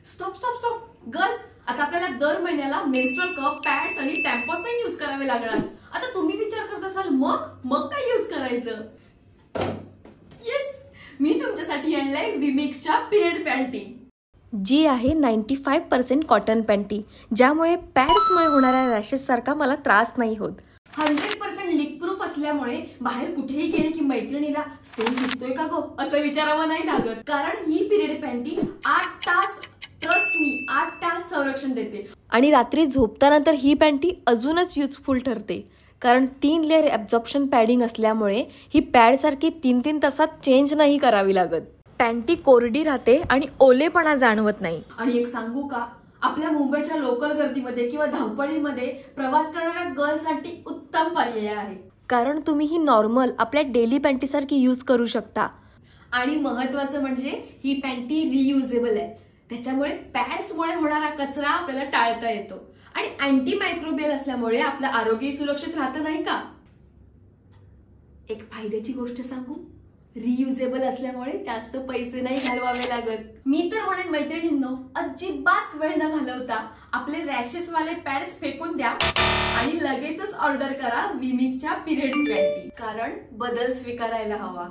Stop stop stop girls, आता आपल्याला दर महिन्याला मेन्स्ट्रुअल कप, पॅड्स आणि टॅम्पॉस नाही यूज करावे लागणार. आता तुम्ही विचार करत असाल मग काय यूज करायचं? येस, मी तुमच्यासाठी आणलंय विमिक्सच्या पिरियड पॅन्टी, जी आहे 95% कॉटन पॅन्टी, ज्यामुळे पॅड्समुळे होणाऱ्या रॅशेस सारखा मला त्रास नाही होत. 100% लीक प्रूफ असल्यामुळे बाहेर कुठेही गेले की मैत्रिणीला स्टोन दिसतोय का गो असं विचारावं नाही लागत. कारण ही पिरियड पॅन्टी 8 तास, ट्रस्ट मी, 8 तास संरक्षण देते. आणि रात्री झोपताना तर ही पॅन्टी अजूनच युजफुल ठरते, कारण 3 लेअर ॲब्झॉर्प्शन पॅडिंग असल्यामुळे ही पॅडसारखी 3-3 तासात चेंज नाही करावी लागत. पॅन्टी कोरडी राहते आणि ओलेपणा जाणवत नाही. आणि एक सांगू का, आपल्या मुंबईच्या लोकल गर्दीमध्ये किंवा धावपळीमध्ये प्रवास करणाऱ्या गर्ल्ससाठी उत्तम पर्याय आहे. कारण तुम्ही ही नॉर्मल आपल्या डेली पॅन्टीसारखी यूज करू शकता. आणि महत्वाचं म्हणजे ही पॅन्टी रियुजेबल आहे, त्याच्यामुळे पॅड्समुळे होणारा कचरा आपल्याला टाळता येतो. आणि अँटी मायक्रोबियल असल्यामुळे आपलं आरोग्य सुरक्षित राहतं नाही का. एक फायद्याची गोष्ट सांगू, रियुजेबल असल्यामुळे जास्त पैसे नाही घालवावे लागत. मी तर म्हणेन मैत्रिणींनो, अजिबात वेळ न घालवता आपले रॅशेस वाले पॅड्स फेकून द्या आणि लगेचच ऑर्डर करा विमिक्सच्या पिरियड्स पॅन्टी, कारण बदल स्वीकारायला हवा.